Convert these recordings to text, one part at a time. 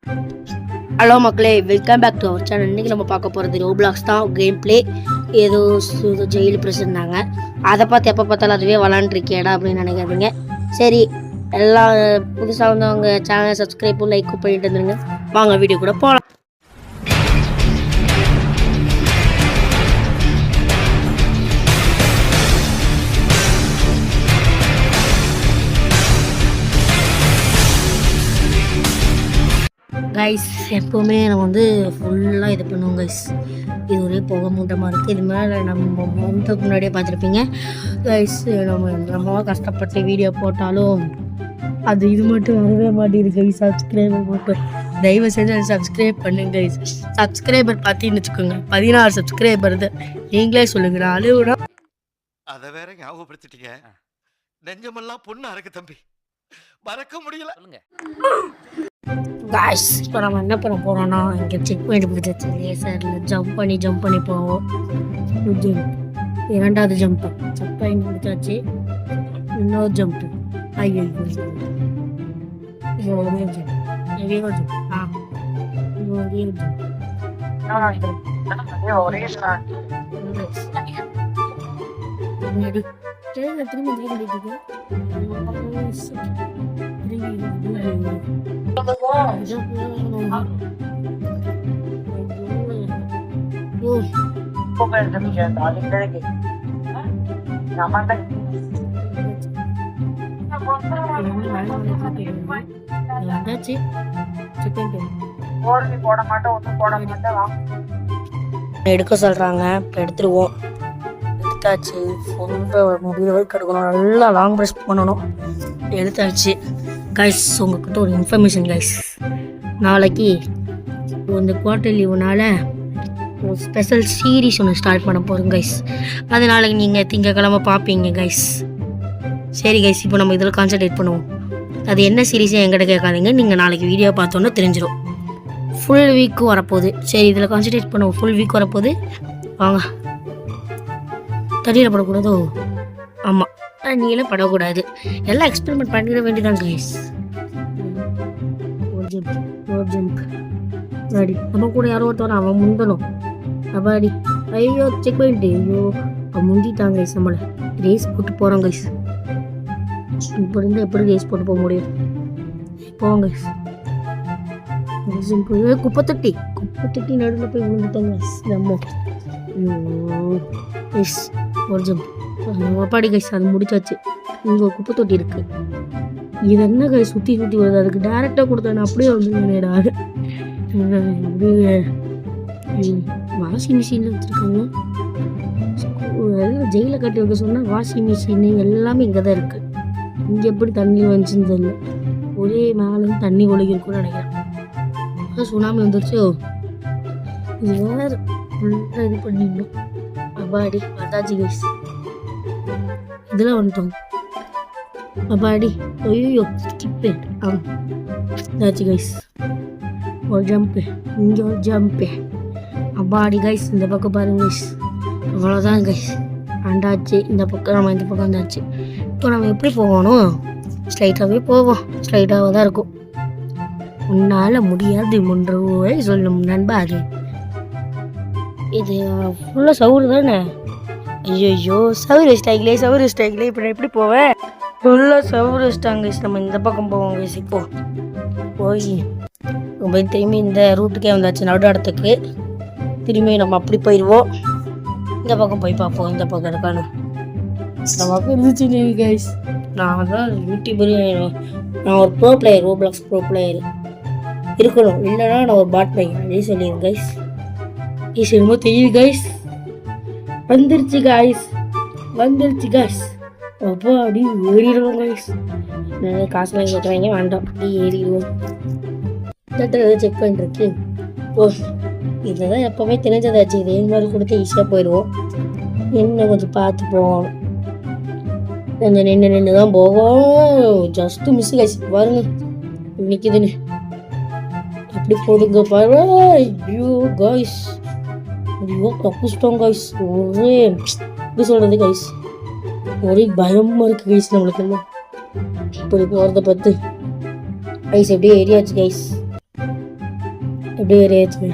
Hello மக்களே, welcome back to our channel. இன்றைக்கி நம்ம பார்க்க போகிறது ரோப்ளாக்ஸ் தான். கேம் பிளே ஏதோ ஜெயிலு பிரசிருந்தாங்க, அதை பார்த்து எப்போ பார்த்தாலும் அதுவே விளாண்டுருக்கேடா அப்படின்னு நினைக்காதீங்க. சரி, எல்லாம் புதுசாக வந்து அவங்க சேனலை சப்ஸ்கிரைப்பும் லைக்கும் பண்ணிட்டு இருந்துருங்க. வாங்க வீடியோ கூட போகலாம். கைஸ், எப்போவுமே நம்ம வந்து ஃபுல்லாக இது பண்ணுவோம் கைஸ். இது ஒரே புகை மூட்டமாக இருக்குது. இது மேலே நம்ம முகத்துக்கு முன்னாடியே பார்த்துருப்பீங்க கைஸ். நம்ம கஷ்டப்பட்டு வீடியோ போட்டாலும் அது இது மட்டும் வரவே மாட்டேங்குது கைஸ். சப்ஸ்கிரைபர் மட்டும் தயவு செஞ்சு அதை சப்ஸ்கிரைப் பண்ணுங்க கைஸ். சப்ஸ்கிரைபர் பார்த்தீங்கன்னு வச்சுக்கோங்க, 16 சப்ஸ்கிரைபர் தான். நீங்களே சொல்லுங்க, நான் அழுவுனா அதை வேற ஞாபகப்படுத்திட்டீங்க. நெஞ்சமெல்லாம் பொண்ணு அறக்கு தம்பி, மறக்க முடியல. காய்ஸ், இப்போ நம்ம என்ன பண்ண போகிறோம்னா, இங்கே செக் பாயிண்ட் பிடிச்சாச்சு. லேசரில் ஜம்ப் பண்ணி போவோம். இரண்டாவது ஜம்ப்பு செக் பாயிண்ட் பிடிச்சாச்சு. இன்னொரு ஜம்ப்பு. ஐயோ எடுக்க சொல்றாங்க, இப்போ எடுத்துருவோம். எடுத்தாச்சு. முடிய வரைக்கும் எடுக்கணும், நல்லா லாங் ப்ரெஸ் பண்ணணும். எடுத்தாச்சு கைஸ். உங்ககிட்ட ஒரு இன்ஃபர்மேஷன் கைஸ், நாளைக்கு இந்த குவார்டர் லீவுனால ஒரு ஸ்பெஷல் சீரீஸ் ஒன்று ஸ்டார்ட் பண்ண போகிறோம் கைஸ். அது நாளைக்கு நீங்கள் திங்கக்கிழமை பார்ப்பீங்க கைஸ். சரி கைஸ், இப்போ நம்ம இதில் கான்சன்ட்ரேட் பண்ணுவோம். அது என்ன சீரீஸும் என்கிட்ட கேட்காதீங்க, நீங்கள் நாளைக்கு வீடியோ பார்த்தோன்னே தெரிஞ்சிடும். ஃபுல் வீக்கும் வரப்போகுது. சரி, இதில் கான்சன்ட்ரேட் பண்ணுவோம். ஃபுல் வீக் வரப்போகுது. வாங்க. தண்ணியில் படக்கூடாதோ? ஆமாம், தண்ணியில் படக்கூடாது. எல்லாம் எக்ஸ்பெரிமெண்ட் பண்ணிட வேண்டியதான் கைஸ். ஒரு ஜம்ப் அடி. நம்ம கூட யாரோ ஒருத்தவரை அவன் முந்தணும். அடி. ஐயோ செக் பண்ணிட்டு, ஐயோ அவன் முந்திட்டாங்க கைஸ். நம்மளை ரேஸ் போட்டு போகிறோம் கைஸ். இப்போ இருந்து எப்படி ரேஸ் போட்டு போக முடியும்? போவோம் கைஸ். குப்பை தொட்டி நடுவில் போய் விழுந்துட்டோம் கைஸ். நம்ம எஸ் ஒரு ஜம்ப் அப்பாடி கைஸ். அது முடிச்சாச்சு. இங்கே ஒரு குப்பை தொட்டி இருக்குது. இது என்ன கைஸ் சுற்றி வருது? அதுக்கு டேரெக்டாக கொடுத்தேன் அப்படியே வந்துடா. வாஷிங் மிஷினில் வச்சுருக்காங்க. எல்லாம் ஜெயிலில் கட்டி வைக்க சொன்னால் வாஷிங் மிஷின் எல்லாமே இங்கே தான் இருக்குது. இங்கே எப்படி தண்ணி வந்துச்சுன்னு தெரியல. ஒரே மேலே தண்ணி ஒழுகிருக்குன்னு நினைக்கிறேன். சுனாமி வந்துருச்சோ. இது வேறு ஃபுல்லாக இது பண்ணிடணும். அப்பாடி வந்தாச்சு கைஸ். இதெல்லாம் வந்துட்டோம். அப்பாடி. ஐயோ ஸ்கிப்பு. இதாச்சு கைஸ். ஒரு ஜம்ப்பு, இங்கே ஒரு ஜம்ப்பு. அப்பாடி கைஸ். இந்த பக்கம் பாருங்க கைஸ். அவ்வளோதான் கைஸ், அண்டாச்சு. இந்த பக்கம் நம்ம இந்த பக்கம் வந்தாச்சு. இப்போ நம்ம எப்படி போகணும்? ஸ்ட்ரைட்டாகவே போவோம். ஸ்ட்ரைட்டாக தான் இருக்கும். உன்னால் முடியாது முன்றுவை சொல்லும் நண்பா. அது இது ஃபுல்லாக சவுறு தானே? ஐயோ சவுறு வச்சிட்டாங்களே. இப்போ நான் எப்படி போவேன்? ஃபுல்லாக சவுறு வச்சிட்டாங்க. நம்ம இந்த பக்கம் போவோம் கைஸ். இப்போ போய் ரொம்ப திரும்பி இந்த ரூட்டுக்கே வந்தாச்சு, நடு இடத்துக்கு. திரும்பி நம்ம அப்படி போயிடுவோம். இந்த பக்கம் போய் பார்ப்போம். இந்த பக்கம் இருக்கானு நம்ம பக்கம் இருந்துச்சு கைஸ். நான் தான் யூடியூபர். நான் ஒரு bro player, Roblox bro player இருக்கணும். இல்லைனா நான் ஒரு பாட் பிளேயர் அதே சொல்லிடுறேன் கைஸ். ஈஸ் என்னமோ தெரியுது கைஸ். வந்துருச்சு கைஸ். அப்போ அப்படி ஏறிடுவோம் கைஸ். நிறைய காசுலாம் கேட்குறாங்க, வேண்டாம். அப்படி ஏறிடுவோம். செக் பண்ணிருக்கு. ஓ, இதுதான் எப்போவுமே தெரிஞ்சதாச்சு. இதே மாதிரி கொடுத்து ஈஸியாக போயிடுவோம். என்ன கொஞ்சம் பார்த்து போவோம். கொஞ்சம் நின்று தான் போவோம். Just miss guys. பாருங்க நிற்கிதுன்னு அப்படி போதுங்க பாரு. ஐயோ கைஸ், ஐயோ தப்பிச்சிட்டோம் கைஸ். ஒரே எப்படி சொல்கிறது கைஸ், ஒரே பயமாக இருக்குது கைஸ். நம்மளுக்கு எல்லாம் இப்படி போகிறத பார்த்து கைஸ் எப்படியே ஏரியாச்சு கைஸ். எப்படி ஏறியாச்சு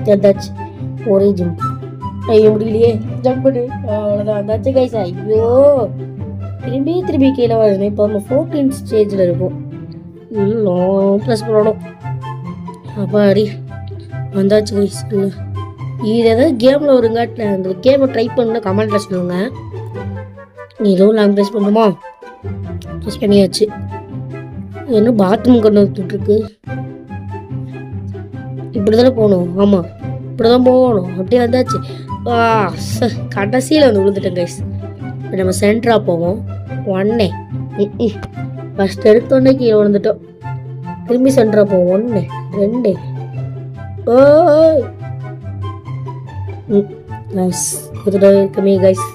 வந்தாச்சு ஒரே ஜம்ப் ஐயோ முடியலையே ஜம்ப் பண்ணு அவ்வளோதான் வந்தாச்சு கைஸ் ஐயோ திரும்பி கீழே வருது இப்போ நம்ம 14th ஸ்டேஜில் இருக்கும் லாங் ப்ளஸ் பண்ணணும் அப்பா அடி வந்தாச்சு கைஸ் இல்லை இது ஏதாவது கேமில் வருங்காட்டில் அந்த கேமை ட்ரை பண்ண கமெண்ட்டில் சொல்லுங்க எதுவும் லாங் ப்ரெஸ் பண்ணுமா ப்ரெஸ் பண்ணியாச்சு என்ன பாத்ரூம் கொண்டு வந்துட்டுருக்கு இப்படி தானே போகணும் ஆமாம் இப்படி தான் போகணும் அப்படியே வந்தாச்சு கடைசியில் வந்து விழுந்துட்டேன் கைஸ் இப்போ நம்ம சென்டராக போவோம் ஒன்னே ஃபஸ்ட் எடுத்தோடனே கீழே விழுந்துட்டோம் திரும்பி சென்டராக போவோம் 1 2 கைஸ் இருக்கமே கைஸ்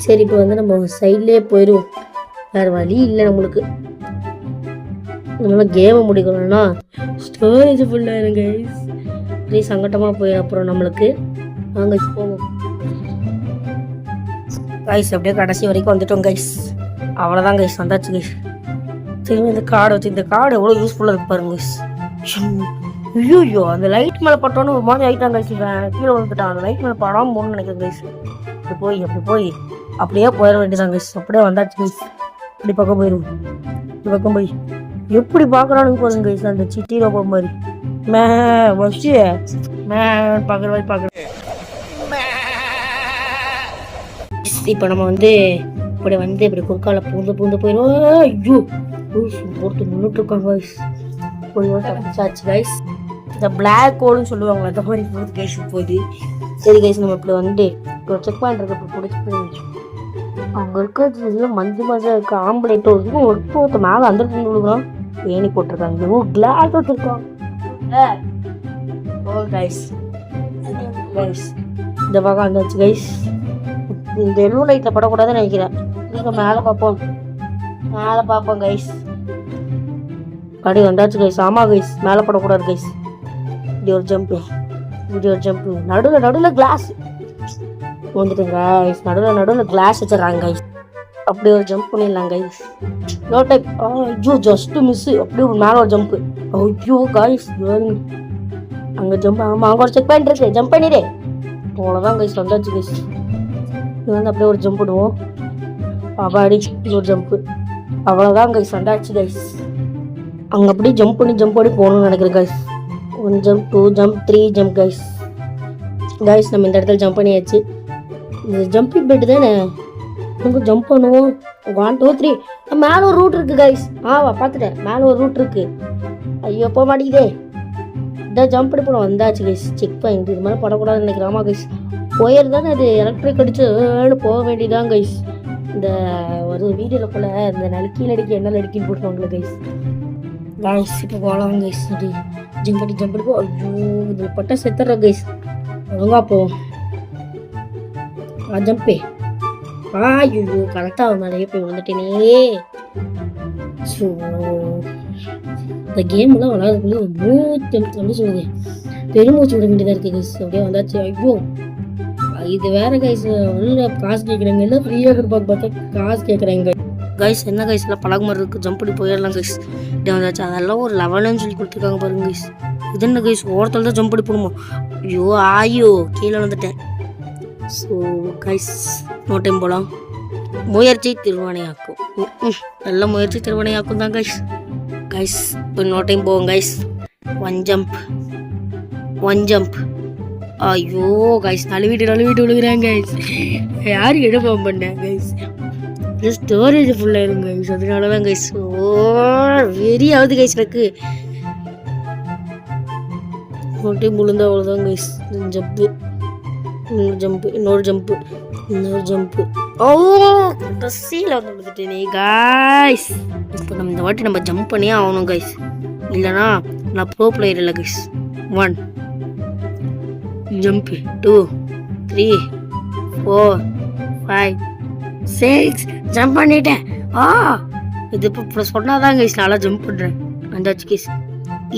சரி இப்போ வந்து நம்ம சைட்லேயே போயிடுவோம் வேறு வழி இல்லை நம்மளுக்கு நம்மளால் கேமை முடிக்கணும்னா ஸ்டோரேஜ் ஃபுல்லாகிடும் கைஸ் அப்படியே சங்கட்டமாக போயிடும் அப்புறம் நம்மளுக்கு வாங்க போவோம் கைஸ் அப்படியே கடைசி வரைக்கும் வந்துட்டோம் கைஸ் அவ்வளோதான் கைஸ் வந்தாச்சு கைஸ் திரும்பி இந்த கார்டு வச்சு இந்த கார்டு எவ்வளோ யூஸ்ஃபுல்லாக இருக்கு பாருங்க கைஸ் ஐயோ அந்த லைட் மேலே பட்டோன்னு ஒரு மாதிரி ஆகிட்டாங்க கைஸ் கீழே வந்துட்டான் அந்த லைட் மேலே படாமல் போகணும்னு நினைக்கிறேன் கைஸ் அப்படி போய் அப்படியே போயிட வேண்டியதான் கைஸ் அப்படியே வந்தாச்சு கைஸ் இப்படி பக்கம் போயிடும் இப்படி பக்கம் போய் எப்படி பார்க்குறானுங்க போதுங்க கைஸ் அந்த சிட்டி ரோபோ மாதிரி வச்சு பார்க்குற மாதிரி பார்க்குறேன் இப்போ நம்ம வந்து இப்படி குறுக்கால பூந்து போயிடும் ஐயோ ஒருத்தர் நின்றுட்டுருக்காங்க கைஸ் போய் தப்பிச்சாச்சு கைஸ் இந்த பிளாக் ஹோல்னு சொல்லுவாங்க அந்த மாதிரி போகுது கைஸ் போகுது சரி கைஸ் நம்ம இப்படி வந்து இப்போ செக் பண்ணிருக்கு இப்போ பிடிச்சி போயிடுச்சு அங்கே இருக்கிறது மஞ்சள் இருக்க ஆம்பளைட்டோ இருக்கும் ஒருத்த மேலே அந்த விழுகிறோம் ஏணி போட்டிருக்காங்க ஓ கிளாஸ் வச்சுருக்கோம் ஓ கைஸ் இந்த பக்கம் வந்தாச்சு கைஸ் இந்த எல்லோ லைட்டில் படக்கூடாதுன்னு நினைக்கிறேன் நீங்கள் மேலே பார்ப்போம் கைஸ் படி வந்தாச்சு கைஸ் ஆமாம் கைஸ் மேலே படக்கூடாது கைஸ் இப்படி ஒரு ஜம்ப்பு நடுவில் கிளாஸ் வந்துட்டுங்க கைஸ் நடுவில் கிளாஸ் வச்சுருக்காங்க கைஸ் அப்படி ஒரு ஜம்ப் பண்ணிடலாம் கைஸ் நோ டைப் ஐயோ ஜஸ்ட் மிஸ் அப்படியே ஒரு மேலே ஒரு ஜம்ப்பு ஐயோ கைஸ் அங்கே ஜம்ப் ஆமாம் அங்கே ஒரு செக் பாயிண்ட் இருக்கு ஜம்ப் பண்ணிடு அவ்வளோதான் கைஸ் வந்தாச்சு கைஸ் இது வந்து அப்படியே ஒரு ஜம்ப் விடுவோம் அடி ஒரு ஜம்ப்பு அவ்வளோதான் கைஸ் வந்தாச்சு கைஸ் அங்கே அப்படியே ஜம்ப் பண்ணி போகணும்னு நினைக்கிறேன் guys 1 jump 2 jump 3 jump guys நம்ம இந்த இடத்துல ஜம்ப் பண்ணியாச்சு இந்த ஜம்பிங் பெட்டு தானே நம்ம ஜம்ப் பண்ணுவோம் 1 2 3 மேலே ஒரு ரூட் இருக்குது கைஸ் பார்த்துட்டேன் மேலே ஒரு ரூட் இருக்குது ஐயோ போக மாட்டேங்குதே இதான் ஜம்ப் பண்ணி போட வந்தாச்சு கைஸ் செக் பாயிண்ட் இது மாதிரி படக்கூடாதுன்னு நினைக்கிறேன் ஆமாம் கைஸ் ஒயர் தானே அது எலக்ட்ரிக் அடிச்சு போக வேண்டியதான் கைஸ் இந்த ஒரு வீடியோவில் போல் இந்த நலுக்கீழ் அடிக்க என்ன அடிக்கின்னு போட்டுருவாங்களே கைஸ் இப்போ போகலாம் கைஸ் அது ஜம்ப் பண்ணி போ ஐயோ இதில் பட்டா செத்துறோம் கைஸ் ஒழுங்கா போவோம் ஜம்பே ஐயோ கரெக்டாக நிறைய போய் விழுந்துட்டேனே ஸோ இந்த கேம்லாம் விளையாடுறதுக்குள்ளே மூச்சு சொல்லுது பெருமூச்சு விட வேண்டியதாக இருக்குது கைஸ் அப்படியே வந்தாச்சு ஐயோ இது வேற கைஸ் உள்ள காசு கேட்குறாங்க இல்லை ஃப்ரீயாக இருப்பாங்க பார்த்தா காசு கேட்குறாங்க கைஸ் என்ன கைஸ் எல்லாம் பழக மாதிரி இருக்குது ஜம்ப் பண்ணி போயிடலாம் கைஸ் இப்படி வந்தாச்சு அதெல்லாம் ஒரு லெவலுன்னு சொல்லி கொடுத்துருக்காங்க பாருங்க கைஸ் இது என்ன கைஸ் ஓரத்தில் தான் ஜம்ப் பண்ணி போகணுமா ஐயோ கீழே வந்துட்டேன் ஸோ கைஸ் நோ டைம் போகலாம் முயற்சி திருவானையாக்கும் நல்ல முயற்சி திருவானையாக்கும் தான் கைஸ் இப்போ நோ டைம் போவோம் கைஸ் 1 ஜம்ப் ஐயோ கைஸ் நழுவிட்டு விழுகிறேன் கைஸ் யாரு எடுப்போம் பண்ணேன் கைஸ் ஸ்டோரேஜ் ஃபுல்லாயிரும் கைஸ் அதனால தான் கைஸ் வெறி ஆகுது கைஸ் எனக்கு நோட்டி முழுந்த அவ்வளோதான் கைஸ் இன்னொரு ஜம்ப்பு ஓ கடைசியில் வந்து விழுந்துட்டேனே கைஸ் இப்போ நம்ம இந்த வாட்டி நம்ம ஜம்ப் பண்ணியே ஆகணும் கைஸ் இல்லைனா நான் ப்ரோ பிளேயர் இல்லை கைஸ் 1 ஜம்ப் 2 3 4 5 6 ஜம்ப் பண்ணிட்டேன் இது இப்போ சொன்னாதான் கைஸ் நல்லா ஜம்ப் பண்ணுறேன் வந்தாச்சு கைஸ்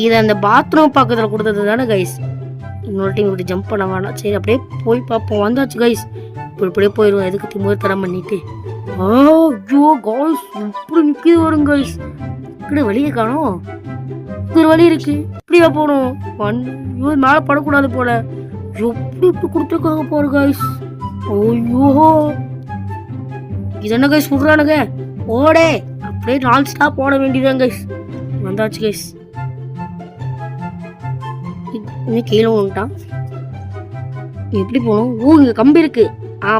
இது அந்த பாத்ரூம் பக்கத்தில் கொடுத்தது தானே கைஸ் இன்னொரு டைம் இப்படி ஜம்ப் பண்ண வேணாம் சரி அப்படியே போய் பார்ப்போம் வந்தாச்சு கைஸ் இப்படியே போயிடுவோம் எதுக்கு திமுக தரம் பண்ணிட்டு ஐயோ கைஸ் இப்படி நிற்கிது வரும் கைஸ் இப்படி வழியை காணும் ஒரு வழி இருக்கு இப்படி எப்படியா போகணும் ஐயோ மேலே படக்கூடாது போல எப்படி இப்படி கொடுத்துருக்காங்க பாரு கைஸ் ஐயோ இது என்ன கைஸ் விட்றானுங்க ஓடே அப்படியே 4 ஸ்டாப் போட வேண்டியதான் கைஸ் வந்தாச்சு கைஸ் இன்னும் கீழே வந்துட்டான் எப்படி போகணும் ஓ இங்கே கம்பி இருக்கு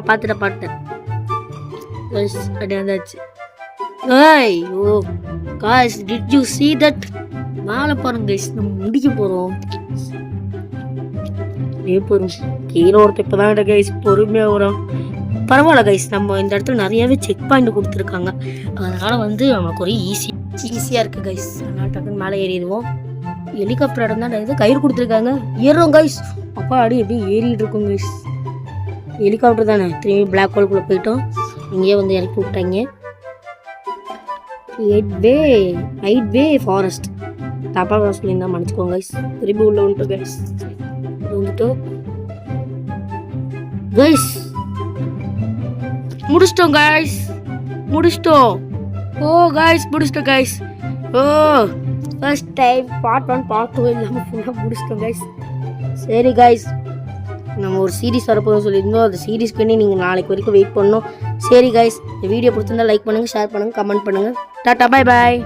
பார்த்துட்டேன் கைஸ் அப்படியே வந்தாச்சு ஐயோ guys did you see that மேலே பாருங்க கைஸ் நம்ம முடிக்க போகிறோம் கீழே ஒருத்தர் இப்போ தான் கைஸ் பொறுமையாக வரும் பரவாயில்ல கைஸ் நம்ம இந்த இடத்துல நிறையாவே செக் பாயிண்ட் கொடுத்துருக்காங்க அதனால் வந்து நமக்கு ஒரு ஈஸியாக இருக்குது கைஸ் அதனால் டக்குன்னு மேலே ஏறிடுவோம் ஹெலிகாப்டர் இடம் தான் இது கயிறு கொடுத்துருக்காங்க ஏறுறோம் கைஸ் அப்பா அடி எப்படி ஏறிட்டு இருக்கோம் கைஸ் ஹெலிகாப்டர் தானே திரும்பி பிளாக் ஹோல்குள்ளே போயிட்டோம் இங்கேயே வந்து இறக்கி விட்டாங்க 8 வே ஃபாரஸ்ட் தப்பாக சொல்லியிருந்தா மன்னிச்சுக்கோங்க கைஸ் திரும்பி உள்ள வந்துட்டோம் கைஸ் வந்துட்டோம் கைஸ் முடிச்சிட்டோம் ஓ கைஸ் முடிச்சிட்டோம் கைஸ் ஓ ஃபர்ஸ்ட் டைம் பார்ட் 1 பார்ட் 2 இல்லாமல் ஃபுல்லாக முடிச்சிட்டோம் கைஸ் சரி கைஸ் நம்ம ஒரு சீரீஸ் வரப்போதும் சொல்லியிருந்தோம் அந்த சீரீஸ்க்கு நீங்கள் நாளைக்கு வரைக்கும் வெயிட் பண்ணணும் சரி கைஸ் இந்த வீடியோ பிடிச்சிருந்தா லைக் பண்ணுங்கள் ஷேர் பண்ணுங்கள் கமெண்ட் பண்ணுங்கள் டாட்டா பாய்